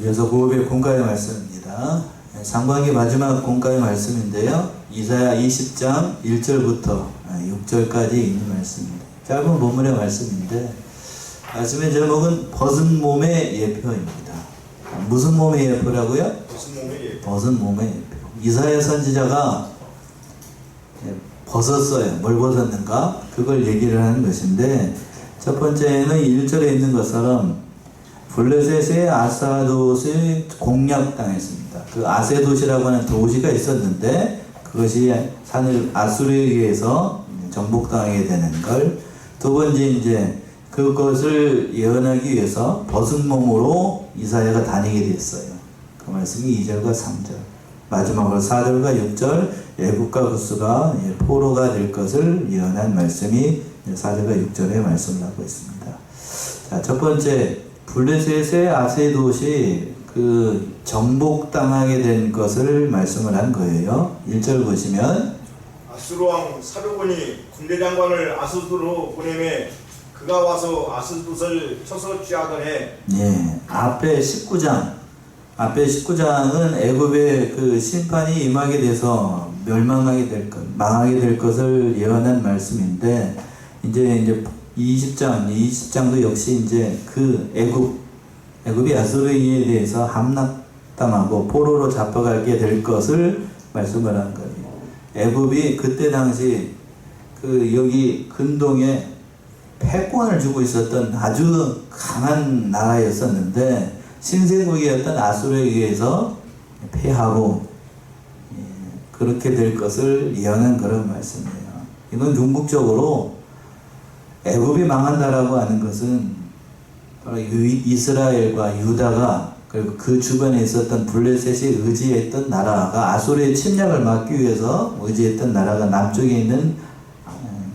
이어서 고업의 공과의 말씀입니다. 상반기 마지막 공과의 말씀인데요. 이사야 20장 1절부터 6절까지 있는 말씀입니다. 짧은 본문의 말씀인데 말씀의 제목은 벗은 몸의 예표입니다. 무슨 몸의 예표라고요? 벗은 몸의 예표. 벗은 몸의 예표. 이사야 선지자가 벗었어요. 뭘 벗었는가? 그걸 얘기를 하는 것인데 첫 번째는 1절에 있는 것처럼 블레셋의 아사돗이 공략당했습니다. 그 아세돗이라고 하는 도시가 있었는데 그것이 산을 아수르에 의해서 정복당하게 되는 걸. 두 번째 이제 그것을 예언하기 위해서 벗은 몸으로 이사야가 다니게 됐어요. 그 말씀이 2절과 3절. 마지막으로 4절과 6절 애국과 구스가 포로가 될 것을 예언한 말씀이 4절과 6절의 말씀을 하고 있습니다. 자, 첫 번째 블레셋의 아세돗이 그 정복당하게 된 것을 말씀을 한 거예요. 1절 보시면 아수르 왕 사르곤이 군대 장관을 아수르로 보내매 그가 와서 아스돗을 쳐서 취하더래. 예, 앞에 19장은 애굽의 그 심판이 임하게 돼서 멸망하게 될 것, 망하게 될 것을 예언한 말씀인데 이제 20장도 역시 이제 그 애굽이 아수르에 대해서 함락당하고 포로로 잡혀가게 될 것을 말씀을 한 거예요. 애굽이 그때 당시 그 여기 근동에 패권을 주고 있었던 아주 강한 나라였었는데 신생국이었던 아수르에 의해서 패하고 그렇게 될 것을 예언한 그런 말씀이에요. 이건 궁극적으로 애굽이 망한다라고 하는 것은 바로 이스라엘과 유다가 그리고 그 주변에 있었던 블레셋이 의지했던 나라가 아수르의 침략을 막기 위해서 의지했던 나라가 남쪽에 있는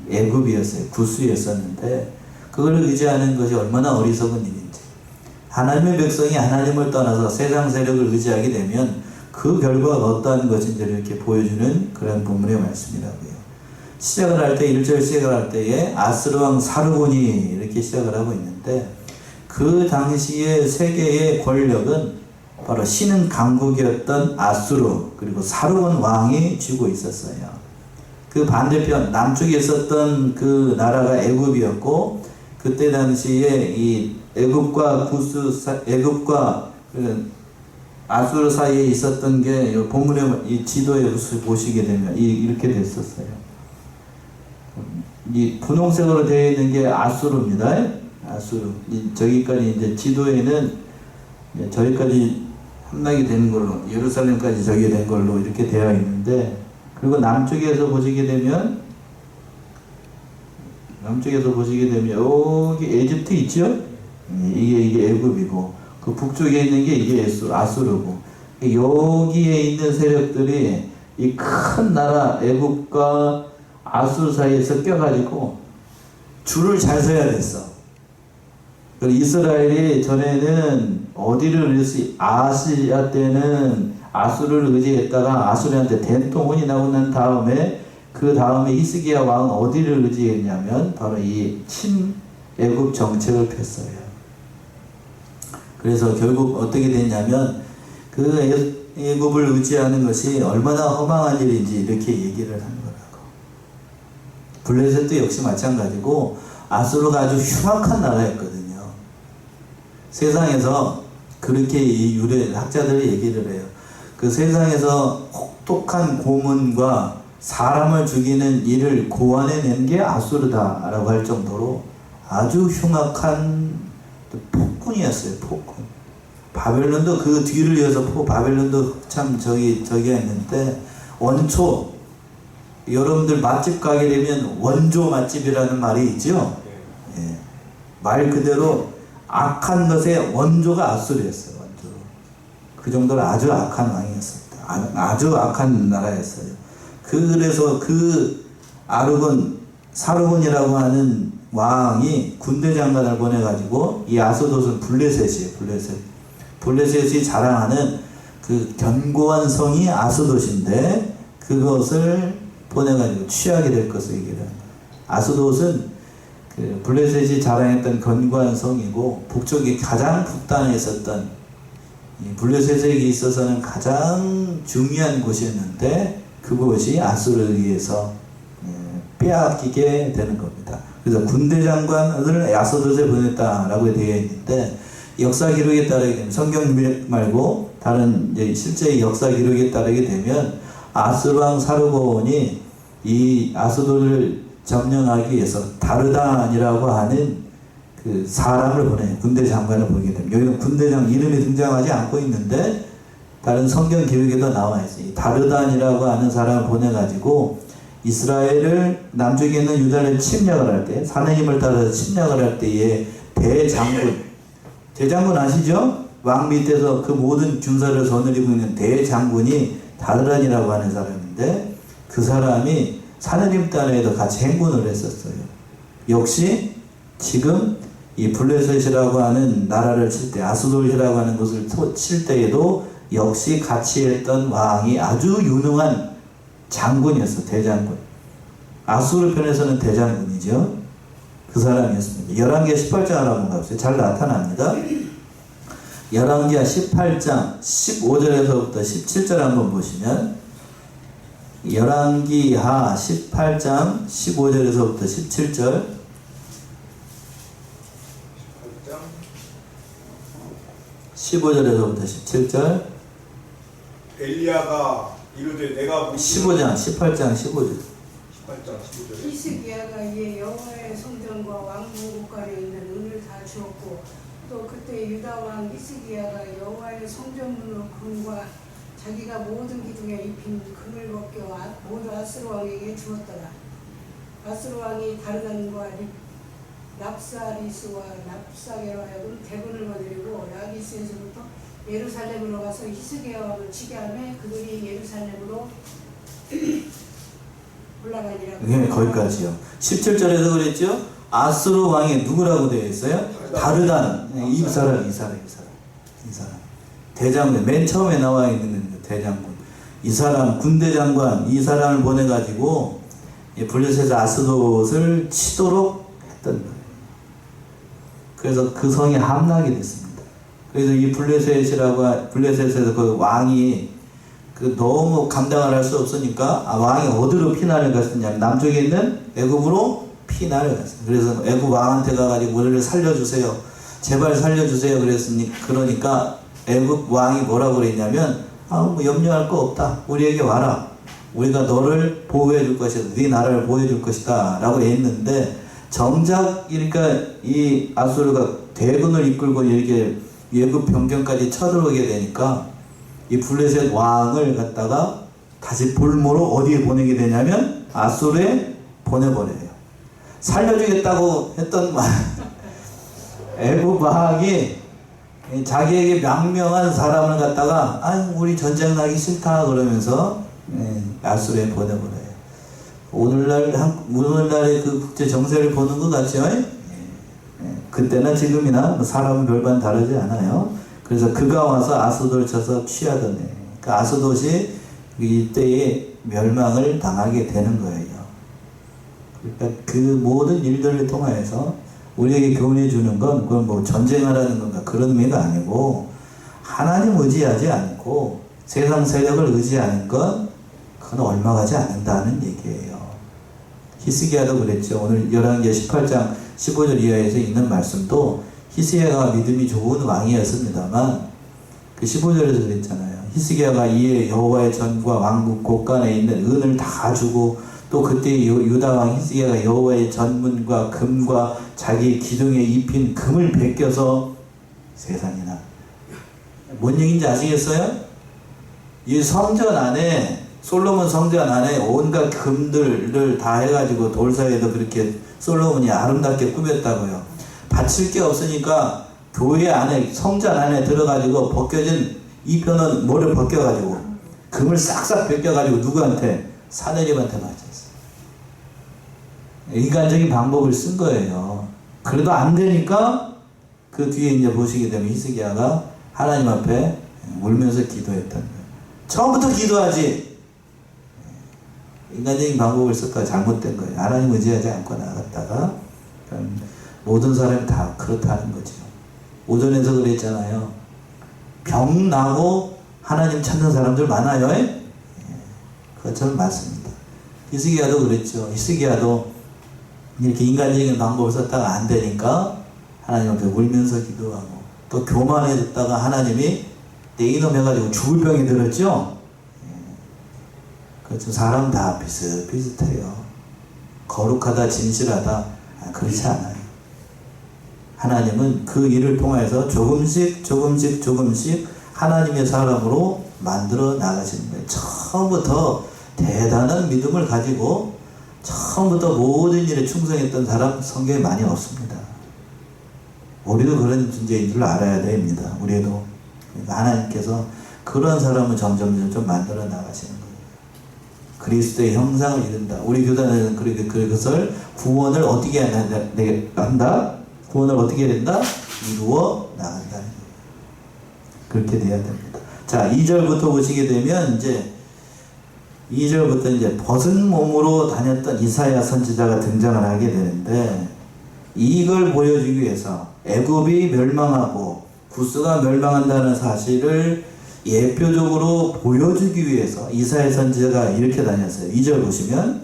애굽이었어요. 구스였었는데 그걸 의지하는 것이 얼마나 어리석은 일인지. 하나님의 백성이 하나님을 떠나서 세상 세력을 의지하게 되면 그 결과가 어떠한 것인지를 이렇게 보여주는 그런 본문의 말씀이라고요. 시작을 할 때 1절 시작을 할 때에 아스르 왕 사르곤이 이렇게 시작을 하고 있는데 그 당시의 세계의 권력은 바로 신흥 강국이었던 아수르 그리고 사르곤 왕이 쥐고 있었어요. 그 반대편 남쪽에 있었던 그 나라가 애굽이었고 그때 당시에 이 애굽과 그 아수르 사이에 있었던 게 본문의 이 지도에 보시게 되면 이렇게 됐었어요. 이 분홍색으로 되어 있는 게 아수르입니다. 아수르. 저기까지 이제 지도에는 저기까지 함락이 되는 걸로 예루살렘까지 저기 된 걸로 이렇게 되어 있는데 그리고 남쪽에서 보시게 되면 여기 에집트 있죠? 이게 애굽이고 그 북쪽에 있는 게 이게 아수르고 여기에 있는 세력들이 이 큰 나라 애굽과 아수르 사이에서 껴가지고 줄을 잘 서야 됐어. 이스라엘이 전에는 어디를 아시아 때는 아수르를 의지했다가 아수르한테 된통혼이 나고 난 다음에 그 다음에 히스기야 왕은 어디를 의지했냐면 바로 이 친애굽 정책을 폈어요. 그래서 결국 어떻게 됐냐면 그 애굽을 의지하는 것이 얼마나 허망한 일인지 이렇게 얘기를 하는 거라고. 블레셋도 역시 마찬가지고 아수르가 아주 흉악한 나라였거든요. 세상에서 그렇게 학자들이 얘기를 해요. 그 세상에서 혹독한 고문과 사람을 죽이는 일을 고안해낸 게 아수르다라고 할 정도로 아주 흉악한 폭군이었어요. 폭군. 바벨론도 그 뒤를 이어서 바벨론도 참 저기가 있는데 원초 여러분들 맛집 가게 되면 원조 맛집이라는 말이 있죠. 예. 말 그대로 악한 것의 원조가 아수르였어요. 원조. 그 정도로 아주 악한 왕이었습니다. 아주 악한 나라였어요. 그래서 그 사르곤이라고 하는 왕이 군대 장관을 보내가지고 이 아스돗은 블레셋이에요. 블레셋이 자랑하는 그 견고한 성이 아스돗인데 그것을 보내가지고 취하게 될 것을 얘기를 합니다. 아스돗은 그 블레셋이 자랑했던 견고한 성이고 북쪽이 가장 북단에 있었던 이 블레셋에게 있어서는 가장 중요한 곳이었는데 그곳이 아수르에 의해서 빼앗기게 되는 겁니다. 그래서 군대 장관을 아스돗에 보냈다라고 되어 있는데 역사 기록에 따르게 되면 성경 말고 다른 이제 실제 역사 기록에 따르게 되면 아수르 왕 사르곤이 이 아스돗을 점령하기 위해서 다르단이라고 하는 그 사람을 보내요. 군대 장관을 보게 됩니다. 여기는 군대장 이름이 등장하지 않고 있는데 다른 성경 기록에도 나와 있어요. 이 다르단이라고 하는 사람을 보내가지고 이스라엘을 남쪽에 있는 유다를 침략을 할 때, 사내님을 따라서 침략을 할 때에 대장군 아시죠? 왕 밑에서 그 모든 군사를 거느리고 있는 대장군이 다르단이라고 하는 사람인데 그 사람이 사내님 딸에도 같이 행군을 했었어요. 역시 지금 이 블레셋이라고 하는 나라를 칠 때, 아스돗이라고 하는 곳을 칠 때에도 역시 같이 했던 왕이 아주 유능한 장군이었어. 대장군. 아수르 편에서는 대장군이죠. 그 사람이었습니다. 열왕기하 18장 한번 가보세요. 잘 나타납니다. 열왕기하 18장 15절에서부터 17절 한번 보시면 열왕기하 18장 15절에서부터 17절 15절에서부터 17절 엘리야가 이르되 내가 18장 15절 18장 15절 히스기야가 이에 여호와의 성전과 왕궁국가에 있는 은을 다 주었고 또 그때 유다 왕 히스기야가 여호와의 성전문으로 금과 자기가 모든 기둥에 입힌 금을 벗겨 모두 아스루 왕에게 주었더라. 아스루 왕이 다르단과 랍사리스와 랍사게로 하여금 대군을 거느리고 라기스에서부터 예루살렘으로 가서 히스기야 왕을 치게 하며 그들이 예루살렘으로 올라가니라. 네, 거기까지요. 17절에서 그랬죠? 아수르 왕이 누구라고 되어 있어요? 다르단. 이 사람. 대장군. 맨 처음에 나와 있는 대장군. 이 사람, 군대 장관, 이 사람을 보내가지고 블레셋 아스돗을 치도록 했던 거예요. 그래서 그 성이 함락이 됐습니다. 그래서 이 블레셋에서 그 왕이 너무 감당을 할 수 없으니까 왕이 어디로 피난을 갔었냐면 남쪽에 있는 애굽으로 피난을 갔어요. 그래서 애굽 왕한테 가가지고 우리를 살려주세요. 제발 살려주세요. 그러니까 애굽 왕이 뭐라고 그랬냐면 뭐 염려할 거 없다. 우리에게 와라. 우리가 너를 보호해 줄 것이다. 네 나라를 보호해 줄 것이다. 라고 했는데 정작 그러니까 이 아수르가 대군을 이끌고 이렇게 애굽 병경까지 쳐들어오게 되니까 이 블레셋 왕을 갖다가 다시 볼모로 어디에 보내게 되냐면 아수르에 보내버려요. 살려주겠다고 했던 애굽 왕이 자기에게 명명한 사람을 갖다가 우리 전쟁 나기 싫다 그러면서 아수르에 보내버려요. 오늘날의 그 국제 정세를 보는 것 같죠? 그때나 지금이나 사람은 별반 다르지 않아요. 그래서 그가 와서 아스돗을 쳐서 취하던 애. 그러니까 아스돗이 이때에 멸망을 당하게 되는 거예요. 그러니까 그 모든 일들을 통하여서 우리에게 교훈해 주는 건 그건 뭐 전쟁하라는 건가 그런 의미가 아니고 하나님 의지하지 않고 세상 세력을 의지하는 건 그건 얼마가지 않는다는 얘기예요. 히스기야도 그랬죠. 오늘 열왕기하 18장 15절 이하에서 있는 말씀도 히스기야가 믿음이 좋은 왕이었습니다만 그 15절에서 그랬잖아요. 히스기야가 이에 여호와의 전과 왕국 곳간에 있는 은을 다 주고 또 그때 유다 왕 히스기야가 여호와의 전문과 금과 자기 기둥에 입힌 금을 베껴서 세상에나 뭔 얘기인지 아시겠어요? 이 성전 안에 솔로몬 성전 안에 온갖 금들을 다 해가지고 돌 사이에도 그렇게 솔로몬이 아름답게 꾸몄다고요. 바칠 게 없으니까 교회 안에 성전 안에 들어가지고 벗겨진 이 편은 뭐를 벗겨가지고 금을 싹싹 벗겨가지고 누구한테? 사내립한테 맞췄어요. 인간적인 방법을 쓴 거예요. 그래도 안 되니까 그 뒤에 이제 보시게 되면 히스기야가 하나님 앞에 울면서 기도했던 거예요. 처음부터 기도하지. 인간적인 방법을 썼다가 잘못된 거예요. 하나님 의지하지 않고 나갔다가 모든 사람이 다 그렇다는 거죠. 오전에서 그랬잖아요. 병 병나고 하나님 찾는 사람들 많아요. 예? 그것처럼 맞습니다. 히스기야도 그랬죠. 히스기야도 이렇게 인간적인 방법을 썼다가 안 되니까 하나님 앞에 울면서 기도하고, 또 교만해졌다가 하나님이 내 이놈 해가지고 죽을 병이 들었죠. 그렇죠. 사람 다 비슷비슷해요. 거룩하다 진실하다 그렇지 않아요. 하나님은 그 일을 통해서 조금씩 하나님의 사람으로 만들어 나가시는 거예요. 처음부터 대단한 믿음을 가지고 처음부터 모든 일에 충성했던 사람 성경에 많이 없습니다. 우리도 그런 존재인 줄 알아야 됩니다. 우리도. 하나님께서 그런 사람을 점점 만들어 나가시는 거예요. 그리스도의 형상을 이룬다. 우리 교단에는 그것을 구원을 어떻게 한다? 구원을 어떻게 된다? 이루어 나간다는 거예요. 그렇게 돼야 됩니다. 자, 2절부터 보시게 되면 이제 2절부터 이제 벗은 몸으로 다녔던 이사야 선지자가 등장을 하게 되는데, 이걸 보여주기 위해서 애굽이 멸망하고 구스가 멸망한다는 사실을 예표적으로 보여주기 위해서 이사야 선지자가 이렇게 다녔어요. 2절 보시면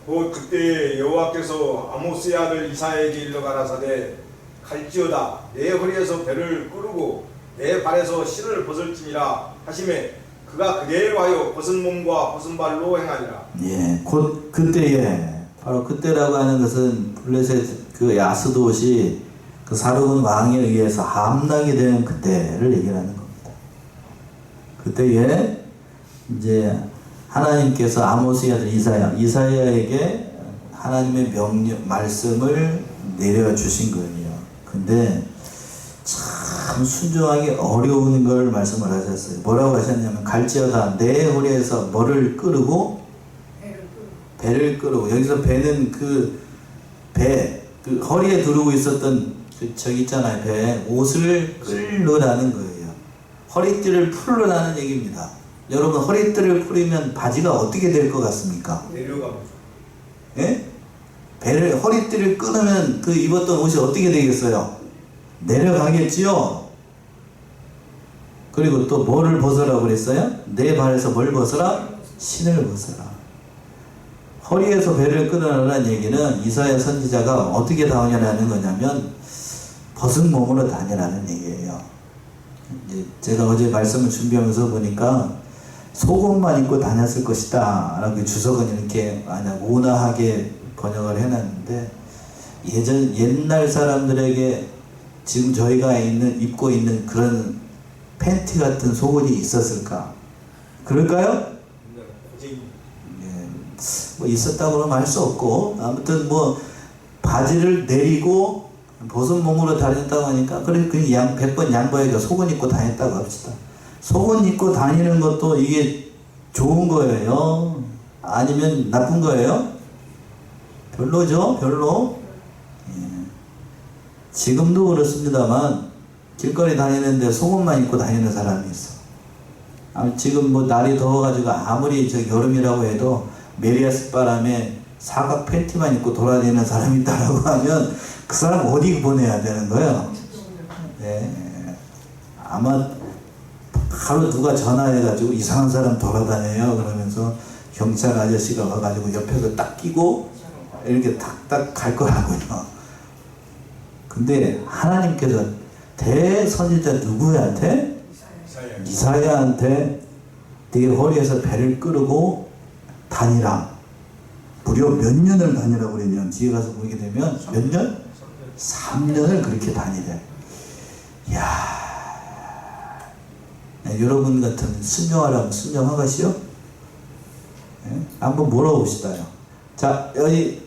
곧 그때 여호와께서 아모스의 아들 이사야에게 일러 가라사대 갈지어다 내 허리에서 배를 끄르고 내 발에서 실을 벗을지니라 하시매 그가 그대로 하여 벗은 몸과 벗은 발로 행하니라. 예, 곧 그때에, 바로 그때라고 하는 것은 블레셋 그 야스돗이 그 사르곤 왕에 의해서 함락이 되는 그때를 얘기하는 겁니다. 그때에 이제 하나님께서 아모스의 아들 이사야에게 하나님의 말씀을 내려주신 거예요. 근데 참 순종하기 어려운 걸 말씀을 하셨어요. 뭐라고 하셨냐면 갈지어다 내 허리에서 뭐를 끄르고 배를 끄르고, 여기서 배는 그 허리에 두르고 있었던 저기 있잖아요. 배 옷을 끌르라는 거예요. 허리띠를 풀르라는 얘기입니다. 여러분, 허리띠를 풀으면 바지가 어떻게 될 것 같습니까? 내려가면. 예? 허리띠를 끊으면 그 입었던 옷이 어떻게 되겠어요? 내려가겠지요? 그리고 또 뭐를 벗으라고 그랬어요? 내 발에서 뭘 벗어라? 신을 벗어라. 허리에서 배를 끊으라는 얘기는 이사야 선지자가 어떻게 다니라는 거냐면 벗은 몸으로 다니라는 얘기예요. 이제 제가 어제 말씀을 준비하면서 보니까 속옷만 입고 다녔을 것이다 라고 주석은 이렇게 온화하게 번역을 해놨는데, 옛날 사람들에게 지금 저희가 입고 있는 그런 팬티 같은 속옷이 있었을까? 그럴까요? 예, 뭐 있었다고 그러면 할 수 없고, 아무튼 뭐 바지를 내리고 벗은 몸으로 다녔다고 하니까 그래 그냥 100번 양보해서 속옷 입고 다녔다고 합시다. 속옷 입고 다니는 것도 이게 좋은 거예요? 아니면 나쁜 거예요? 별로죠? 별로? 예. 지금도 그렇습니다만 길거리 다니는데 속옷만 입고 다니는 사람이 있어. 지금 뭐 날이 더워가지고 아무리 저 여름이라고 해도 메리아스 바람에 사각 팬티만 입고 돌아다니는 사람이 있다라고 하면 그 사람 어디 보내야 되는 거예요? 네. 아마 바로 누가 전화해가지고 이상한 사람 돌아다녀요 그러면서 경찰 아저씨가 와가지고 옆에서 딱 끼고 이렇게 딱딱 갈 거라고요. 근데 하나님께서 대선지자 누구한테? 이사야한테 네 허리에서 배를 끄르고 다니라. 무려 몇 년을 다니라고 그랬냐면 뒤에 가서 보게 되면 몇 년? 3년을 그렇게 다니래. 이야, 네, 여러분 같은 순종하라면 순종하겠시요? 네? 한번 물어봅시다요. 자, 여기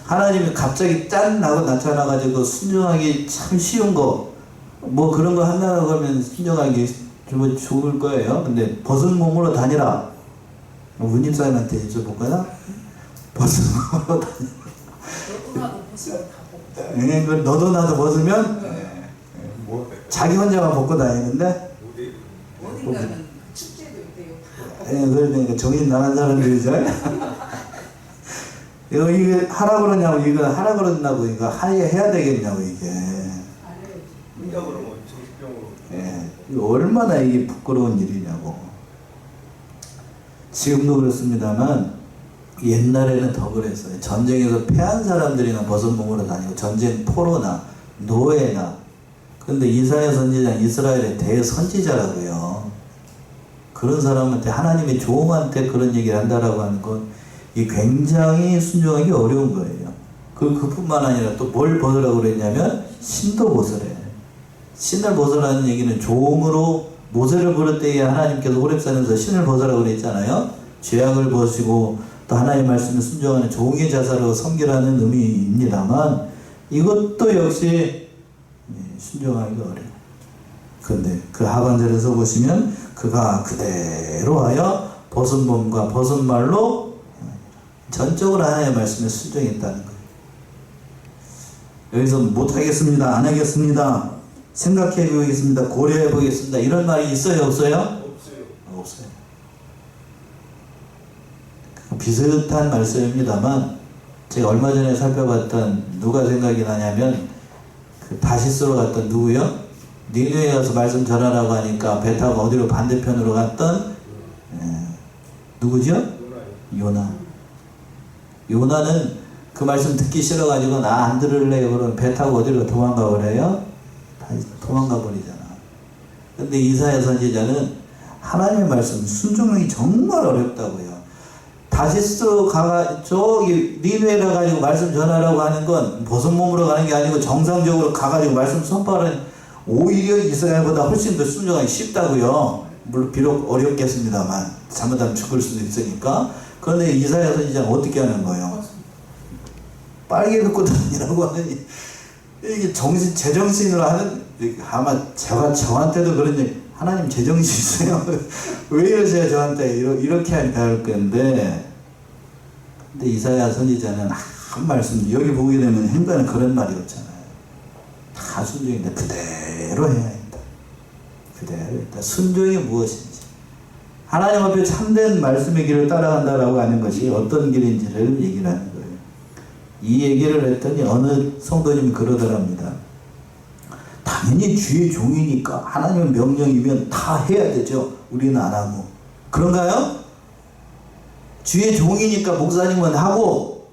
하나님이 갑자기 짠 하고 나타나가지고 순종하기 참 쉬운 거, 뭐 그런 거 한다고 하면 순종하기 좀 좋을 거예요. 근데 벗은 몸으로 다니라. 운임사님한테 여쭤볼까요? 벗은 몸으로 다니라. 네, 너도 나도 벗으면 자기 혼자만 벗고 다니는데 어딘가는 축제도 있대요. 네, 그러니까 정신 나간 사람들이죠. 이거 하라 그러냐고, 이거 하라 그러냐고, 이거 해야 되겠냐고, 이게. 혼자 그러면 정신병으로. 예. 얼마나 이게 부끄러운 일이냐고. 지금도 그렇습니다만 옛날에는 더 그랬어요. 전쟁에서 패한 사람들이나 벗은 몸으로 다니고 전쟁 포로나 노예나. 근데 이사야 선지자는 이스라엘의 대선지자라고요. 그런 사람한테, 하나님의 종한테 그런 얘기를 한다라고 하는 건 이 굉장히 순종하기 어려운 거예요. 그뿐만 아니라 또 뭘 벗으라고 그랬냐면 신도 벗으래. 신을 벗으라는 얘기는 종으로 모세를 부를 때에 하나님께서 호렙산에서 신을 벗으라고 그랬잖아요. 죄악을 벗으시고 또 하나님의 말씀을 순종하는 종의 자세로 섬기라는 의미입니다만 이것도 역시 순종하기가 어려워요. 그런데 그 하반절에서 보시면 그가 그대로 하여 벗은 몸과 벗은 말로 전적으로 하나님의 말씀에 순종했다는 거예요. 여기서 못하겠습니다, 안 하겠습니다, 생각해 보겠습니다, 고려해 보겠습니다, 이런 말이 있어요, 없어요? 없어요. 없어요. 비슷한 말씀입니다만 제가 얼마 전에 살펴봤던, 누가 생각이 나냐면 그 다시스로 갔던 누구요? 니느웨에 가서 말씀 전하라고 하니까 배 타고 어디로 반대편으로 갔던 누구죠? 요나. 요나는 그 말씀 듣기 싫어가지고 나 안 들을래요 그러면 배 타고 어디로 도망가 버려요? 다시 도망가 버리잖아. 근데 이사야 선지자는 하나님의 말씀 순종하기 정말 어렵다고요. 다시스 가가 저기 니느웨에 가가지고 말씀 전하라고 하는 건 벗은 몸으로 가는 게 아니고 정상적으로 가가지고 말씀 선포하는, 오히려 이스라엘보다 훨씬 더 순종하기 쉽다고요. 물론 비록 어렵겠습니다만 잘못하면 죽을 수도 있으니까. 그런데 이사야 선지자는 어떻게 하는 거예요? 빨개 듣고 다니라고 하는, 이게 제정신으로 하는, 아마 저한테도 그런 얘기, 하나님 제정신 있어요? 왜 이러세요 저한테? 이렇게 하니까 할 건데, 근데 이사야 선지자는 한 말씀, 여기 보게 되면 행간은 그런 말이 없잖아요. 다 순종인데 그대로 해야 한다. 그대로 했다. 순종이 무엇인지, 하나님 앞에 참된 말씀의 길을 따라간다라고 하는 것이 어떤 길인지를 얘기를 하는 거예요. 이 얘기를 했더니 어느 성도님이 그러더랍니다. 당연히 주의 종이니까 하나님의 명령이면 다 해야 되죠. 우리는 안 하고. 그런가요? 주의 종이니까 목사님은 하고,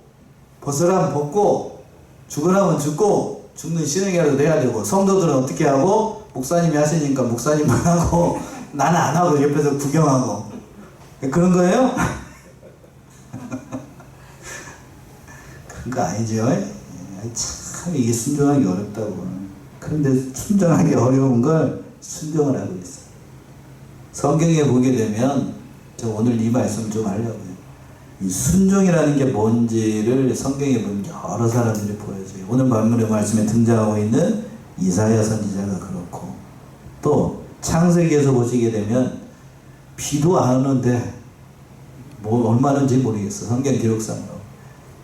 벗으라면 벗고, 죽으라면 죽고, 죽는 신에게라도 해야 되고, 성도들은 어떻게 하고, 목사님이 하시니까 목사님만 하고, 나는 안 하고 옆에서 구경하고. 그런 거예요? 그런 거 아니죠? 참 이게 순종하기 어렵다고. 그런데 순종하기 어려운 걸 순종을 하고 있어요. 성경에 보게 되면, 저 오늘 이 말씀 좀 하려고요. 이 순종이라는 게 뭔지를 성경에 보면 여러 사람들이 보여줘요. 오늘 본문의 말씀에 등장하고 있는 이사야 선지자가 그렇고, 또 창세기에서 보시게 되면 비도 안 오는데 뭐 얼마는지 모르겠어. 성경 기록상으로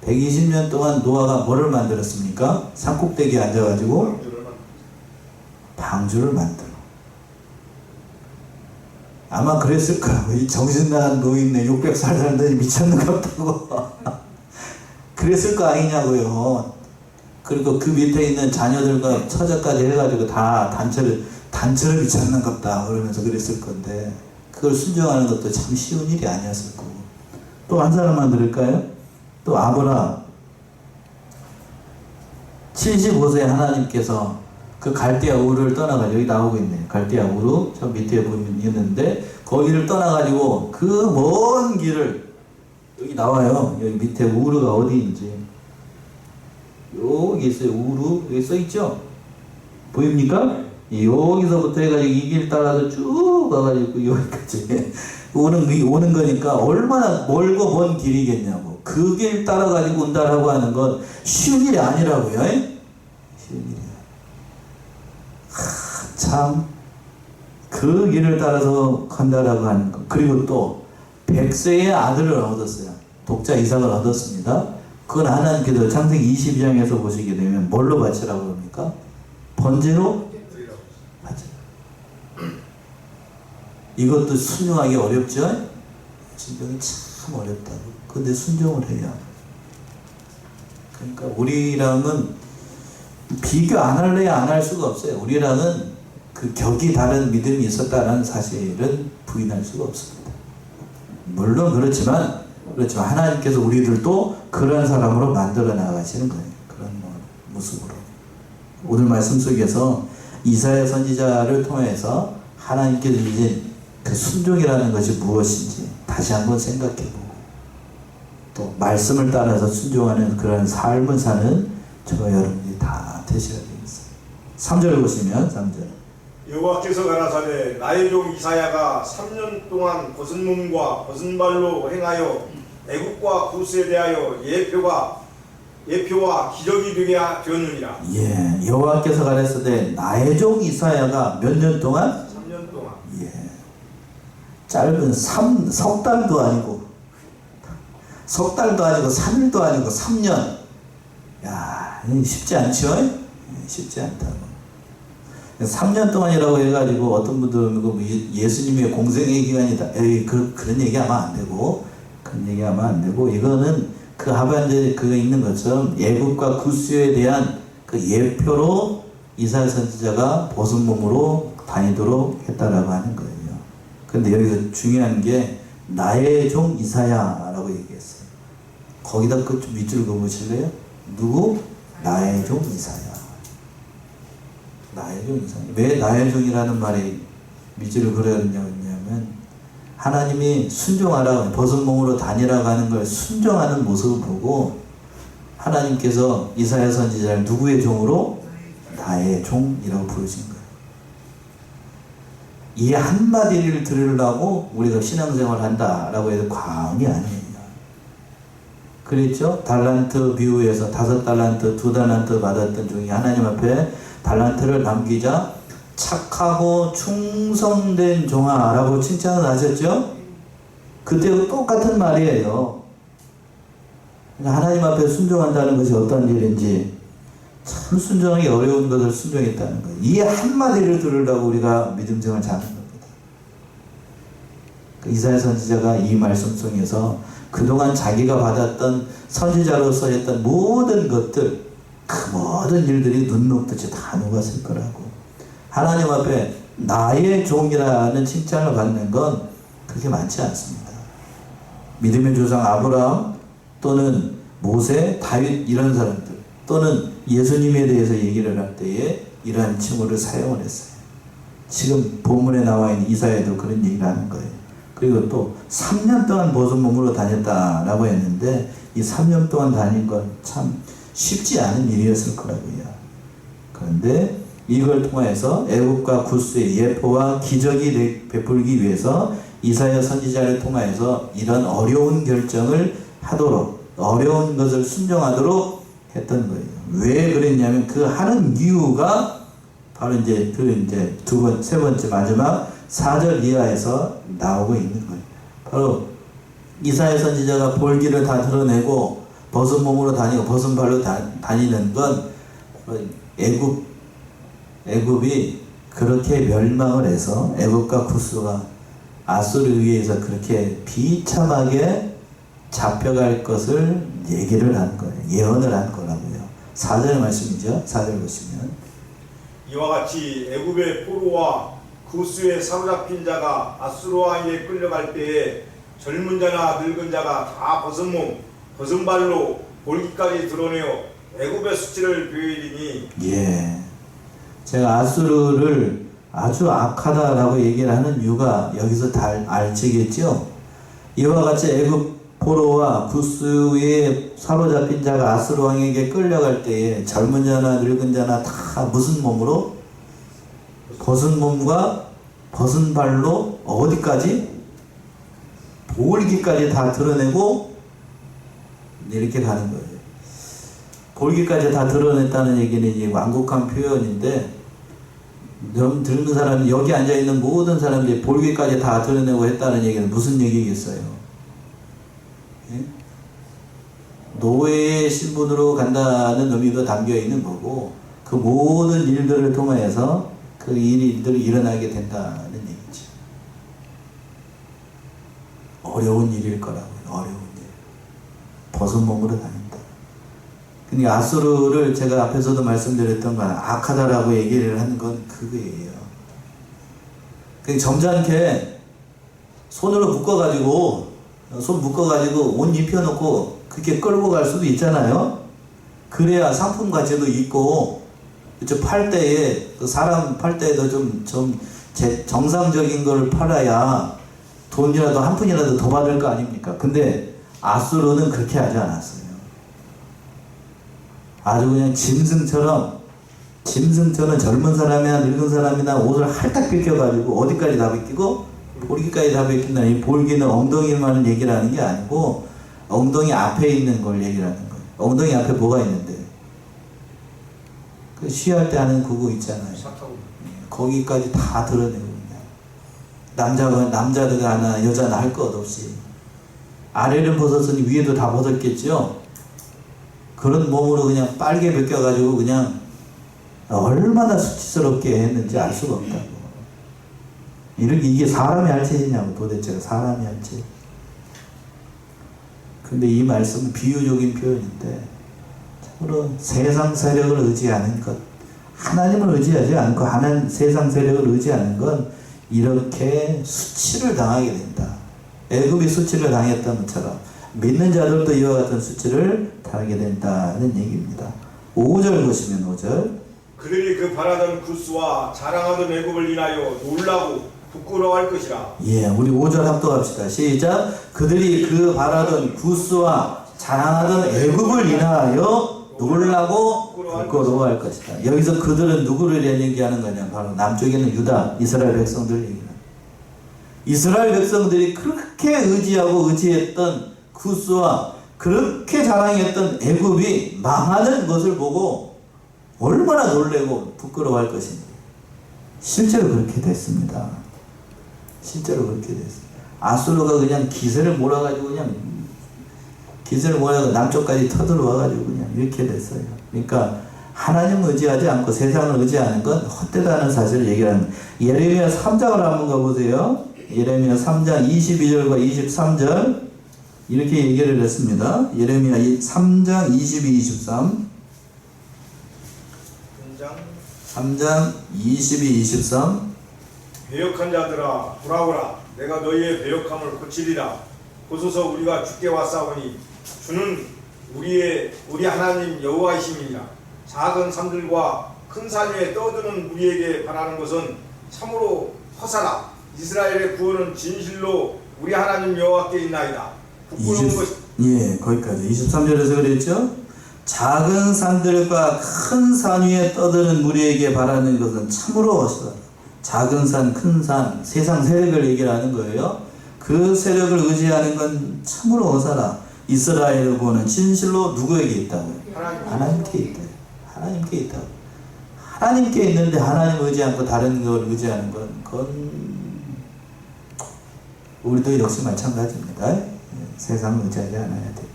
120년 동안 노아가 뭐를 만들었습니까? 산꼭대기에 앉아가지고 방주를 만들어. 아마 그랬을 거라고. 이 정신나간 노인네 600살 사람들이 미쳤는 것 같다고. 그랬을 거 아니냐고요. 그리고 그 밑에 있는 자녀들과 처자까지 해가지고 다 단체를 미쳤는 것다 그러면서 그랬을 건데, 그걸 순종하는 것도 참 쉬운 일이 아니었을 거고. 또 한 사람만 들을까요? 또 아브라 75세 하나님께서 그 갈대아 우르를 떠나가지고, 여기 나오고 있네요. 갈대아 우르 저 밑에 보면 있는데, 거기를 떠나가지고 그 먼 길을, 여기 나와요. 여기 밑에 우르가 어디인지 여기 있어요. 우르 여기 써있죠? 보입니까? 여기서부터 해가지고 이 길 따라서 쭉 가가지고 여기까지 오는 거니까 얼마나 멀고 먼 길이겠냐고. 그 길 따라가지고 온다라고 하는 건 쉬운 일이 아니라고요. 쉬운 일이야. 참, 그 길을 따라서 간다라고 하는 것. 그리고 또 100세의 아들을 얻었어요. 독자 이삭을 얻었습니다. 그건 하나님께서 창세기 22장에서 보시게 되면 뭘로 바치라고 합니까? 번제로 바치라. 이것도 순종하기 어렵죠? 순종이 참 어렵다고. 근데 순종을 해요. 그러니까 우리랑은 비교 안 할래야 안 할 수가 없어요. 우리랑은 그 격이 다른 믿음이 있었다는 사실은 부인할 수가 없습니다. 물론 그렇지만 하나님께서 우리들도 그런 사람으로 만들어 나가시는 거예요. 그런 모습으로. 오늘 말씀 속에서 이사야 선지자를 통해서 하나님께서 주신 그 순종이라는 것이 무엇인지 다시 한번 생각해보고 또 말씀을 따라서 순종하는 그런 삶을 사는 저와 여러분이 다 되셔야 되겠어요. 3절 보시면 3절 여호와께서 가라사대 나의 종 이사야가 3년 동안 벗은 몸과 벗은 발로 행하여 애국과 구스에 대하여 예표와 기적이 되게 되었느니라. 예, 여호와께서 가라사대 나의 종 이사야가 몇 년 동안? 3년 동안. 예, 짧은 석 달도 아니고 3일도 아니고 3년. 야, 쉽지 않죠? 쉽지 않다고. 3년 동안이라고 해가지고 어떤 분들은 예수님의 공생의 기간이다. 그런 얘기하면 안 되고, 이거는 그 하반절에 그거 있는 것처럼 애국과 구스에 대한 그 예표로 이사야 선지자가 벗은 몸으로 다니도록 했다라고 하는 거예요. 근데 여기서 중요한 게 나의 종 이사야라고 얘기했어요. 거기다 그 밑줄 그어보실래요? 누구? 나의 종 이사야. 나의 종 이사야. 왜 나의 종이라는 말이 밑줄을 그렸냐면 하나님이 순종하라, 벗은 몸으로 다니라고 하는 걸 순종하는 모습을 보고 하나님께서 이사야 선지자를 누구의 종으로? 나의 종이라고 부르신 거예요. 이 한마디를 들으려고 우리가 신앙생활을 한다라고 해도 과언이 아니에요. 그랬죠? 달란트 비유에서 5달란트, 2달란트 받았던 종이 하나님 앞에 달란트를 남기자 착하고 충성된 종아라고 칭찬을 하셨죠? 그때도 똑같은 말이에요. 하나님 앞에 순종한다는 것이 어떤 일인지 참 순종하기 어려운 것을 순종했다는 거예요. 이 한마디를 들으려고 우리가 믿음생활을 하는 겁니다. 이사야 선지자가 이 말씀 속에서 그동안 자기가 받았던 선지자로서 했던 모든 것들, 그 모든 일들이 눈 녹듯이 다 녹았을 거라고. 하나님 앞에 나의 종이라는 칭찬을 받는 건 그렇게 많지 않습니다. 믿음의 조상 아브라함 또는 모세, 다윗 이런 사람들 또는 예수님에 대해서 얘기를 할 때에 이러한 칭호를 사용을 했어요. 지금 본문에 나와 있는 이사야도 그런 얘기를 하는 거예요. 그리고 또 3년 동안 벗은 몸으로 다녔다라고 했는데 이 3년 동안 다닌 건 참 쉽지 않은 일이었을 거라고요. 그런데 이걸 통해서 애국과 구스의 예표와 기적이 베풀기 위해서 이사야 선지자를 통해서 이런 어려운 결정을 하도록, 어려운 것을 순종하도록 했던 거예요. 왜 그랬냐면 그 하는 이유가 바로 세 번째 마지막 4절 이하에서 나오고 있는 거예요. 바로 이사야 선지자가 볼기를 다 드러내고 벗은 몸으로 다니고 벗은 발로 다니는 건 애굽이 그렇게 멸망을 해서 애굽과 구스가 아수르에 의해서 그렇게 비참하게 잡혀갈 것을 얘기를 한 거예요. 예언을 한 거라고요. 4절 말씀이죠. 4절 보시면 이와 같이 애굽의 포로와 구스에 사로잡힌 자가 아수르 왕에게 끌려갈 때에 젊은 자나 늙은 자가 다 벗은 몸, 벗은 발로 볼기까지 드러내어 애굽의 수치를 보이리니. 예, 제가 아수르를 아주 악하다라고 얘기를 하는 이유가 여기서 다 알지겠죠. 이와 같이 애굽 포로와 구스에 사로잡힌 자가 아수르 왕에게 끌려갈 때에 젊은 자나 늙은 자나 다 무슨 몸으로? 벗은 몸과 벗은 발로 어디까지? 볼기까지 다 드러내고 이렇게 가는 거예요. 볼기까지 다 드러냈다는 얘기는 이제 완곡한 표현인데 좀 늙은 사람이 여기 앉아있는 모든 사람들이 볼기까지 다 드러내고 했다는 얘기는 무슨 얘기겠어요? 예? 노예의 신분으로 간다는 의미도 담겨 있는 거고 그 모든 일들을 통해서 그 일들이 일어나게 된다는 얘기죠. 어려운 일일 거라고요. 어려운 일. 벗은 몸으로 다닌다. 근데 아수르를 제가 앞에서도 말씀드렸던 건 악하다라고 얘기를 하는 건 그거예요. 그 점잖게 손으로 묶어가지고 옷 입혀놓고 그렇게 끌고 갈 수도 있잖아요. 그래야 상품 가치도 있고, 그쵸? 팔 때에, 사람 팔 때에도 좀 정상적인 걸 팔아야 돈이라도 한 푼이라도 더 받을 거 아닙니까? 근데 아수르는 그렇게 하지 않았어요. 아주 그냥 짐승처럼 젊은 사람이나 늙은 사람이나 옷을 할딱 벗겨가지고 어디까지 다 벗기고 볼기까지 다 벗긴다. 이 볼기는 엉덩이만을 얘기를 하는 게 아니고 엉덩이 앞에 있는 걸 얘기를 하는 거예요. 엉덩이 앞에 뭐가 있는데? 그 쉬할 때 하는 그거 있잖아요. 거기까지 다 드러내고 그냥. 남자들 하나 여자는 할 것 없이 아래를 벗었으니 위에도 다 벗었겠죠. 그런 몸으로 그냥 빨개 벗겨가지고 그냥 얼마나 수치스럽게 했는지 알 수가 없다고. 이게 사람이 할 짓이냐고, 도대체가 사람이 할 짓. 근데 이 말씀은 비유적인 표현인데, 참으로 세상 세력을 의지하는 것, 하나님을 의지하지 않고 세상 세력을 의지하는 건 이렇게 수치를 당하게 된다. 애굽이 수치를 당했던 것처럼 믿는 자들도 이와 같은 수치를 당하게 된다는 얘기입니다. 5절 보시면 5절. 그들이 그 바라던 구스와 자랑하던 애굽을 인하여 놀라고 부끄러워할 것이라. 예, 우리 5절 합독합시다. 시작. 그들이 그 바라던 구스와 자랑하던 애굽을 인하여 놀라고 부끄러워할 것이다. 여기서 그들은 누구를 얘기하는 거냐? 바로 남쪽에는 유다, 이스라엘 백성들 얘기합니다. 이스라엘 백성들이 그렇게 의지했던 구스와 그렇게 자랑했던 애굽이 망하는 것을 보고 얼마나 놀래고 부끄러워할 것인지. 실제로 그렇게 됐습니다. 실제로 그렇게 됐습니다. 아수르가 그냥 기세를 몰아가지고 남쪽까지 터들어와가지고 그냥 이렇게 됐어요. 그러니까 하나님을 의지하지 않고 세상을 의지하는 건 헛되다는 사실을 얘기하는 거예요. 예레미야 3장을 한번 가보세요. 예레미야 3장 22절과 23절 이렇게 얘기를 했습니다. 예레미야 3장 22, 23 3장 22, 23 배역한 자들아 돌아오라. 내가 너희의 배역함을 고치리라. 보소서 우리가 주께 왔사오니 주는 우리 하나님 여호와이심이니라. 작은 산들과 큰 산 위에 떠드는 무리에게 바라는 것은 참으로 허사라. 이스라엘의 구원은 진실로 우리 하나님 여호와께 있나이다. 부끄러운 것이 예, 거기까지 23절에서 그랬죠. 작은 산들과 큰 산 위에 떠드는 무리에게 바라는 것은 참으로 허사라. 작은 산, 큰 산, 세상 세력을 얘기를 하는 거예요. 그 세력을 의지하는 건 참으로 허사라. 이스라엘의 구원은 진실로 누구에게 있다고요? 하나님께 있다. 하나님께 있다고. 하나님께 있는데 하나님 의지 않고 다른 걸 의지하는 건 우리도 역시 마찬가지입니다. 세상을 의지하지 않아야 돼요.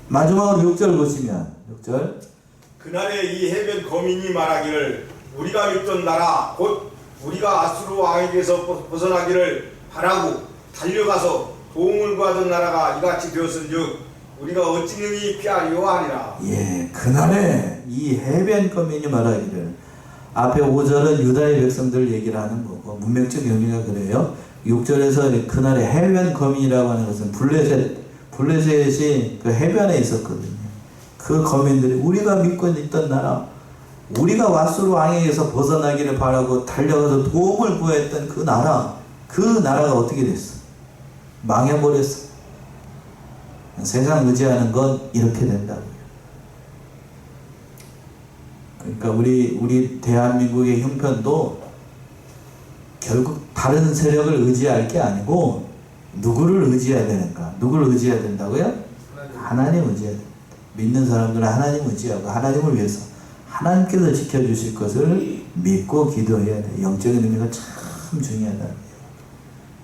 마지막으로 6절 보시면 6절. 그날에 이 해변 거민이 말하기를 우리가 믿던 나라 곧 우리가 아수르 왕에게서 벗어나기를 바라고 달려가서 도움을 구하던 나라가 이같이 되었은즉 우리가 어찌 능히 피하리오 하리라. 예, 그날에 이 해변 거민이 말하기를, 앞에 5절은 유다의 백성들 얘기를 하는 거고 문맥적 의미가 그래요. 6절에서 그날에 해변 거민이라고 하는 것은 블레셋이 그 해변에 있었거든요. 그 거민들이 우리가 믿고 있던 나라, 우리가 왓수르 왕에게서 벗어나기를 바라고 달려가서 도움을 구했던 그 나라가 어떻게 됐어? 망해버렸어. 세상 의지하는 건 이렇게 된다고요. 그러니까 우리 대한민국의 형편도 결국 다른 세력을 의지할 게 아니고 누구를 의지해야 되는가? 누구를 의지해야 된다고요? 하나님 의지해야 된다. 믿는 사람들은 하나님 의지하고 하나님을 위해서 하나님께서 지켜주실 것을 믿고 기도해야 돼. 영적인 의미가 참 중요하다.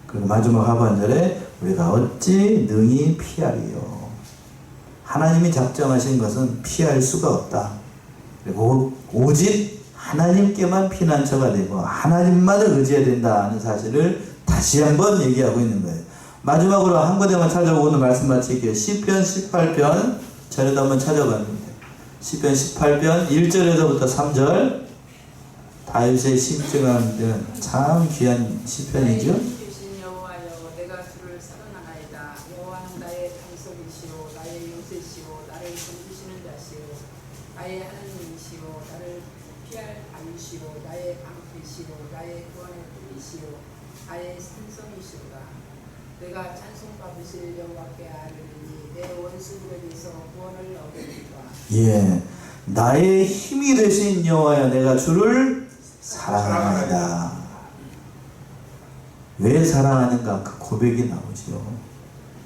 그리고 마지막 하반절에 우리가 어찌 능히 피하리요. 하나님이 작정하신 것은 피할 수가 없다. 그리고 오직 하나님께만 피난처가 되고 하나님만을 의지해야 된다는 사실을 다시 한번 얘기하고 있는 거예요. 마지막으로 한 군데만 찾아보고 오늘 말씀 마칠게요. 시편 18편 저희도 한번 찾아봤는데 시편 18편 1절에서부터 3절 다윗의 심증 가운데 참 귀한 시편이죠. 주신 여호와여, 내가 주를 사랑하나이다. 여호와는 나의 반석이시오, 나의 요새시오, 나를 건지시는 자시오, 나의 하나님이시오, 나를 피할 바위시오, 나의 방패시오, 나의 구원의 뿔이시오, 나의 산성이시오다. 내가 찬송받으실 여호와께 아뢰리니 내 원수들에게서 구원을 얻으리라. 예, 나의 힘이 되신 여호와여, 내가 주를 사랑하나이다. 왜 사랑하는가? 그 고백이 나오죠.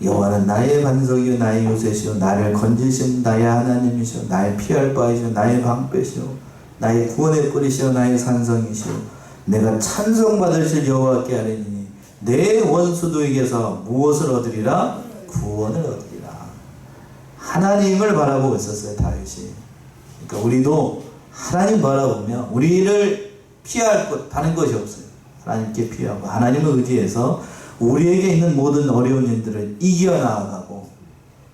여호와는 나의 반석이요 나의 요새시요 나를 건지신 나의 하나님이시요 나의 피할 바이시요 나의 방패시요 나의 구원의 뿌리시요 나의 산성이시요 내가 찬송받으실 여호와께 아뢰니 내 원수들에게서 무엇을 얻으리라? 구원을 얻으리라. 하나님을 바라보고 있었어요, 다윗이. 그러니까 우리도 하나님 바라보면 우리를 피할 것 다른 것이 없어요. 하나님께 피하고 하나님을 의지해서 우리에게 있는 모든 어려운 일들을 이겨나가고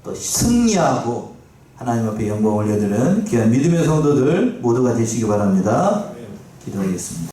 또 승리하고 하나님 앞에 영광 올려드리는 귀한 믿음의 성도들 모두가 되시기 바랍니다. 기도하겠습니다.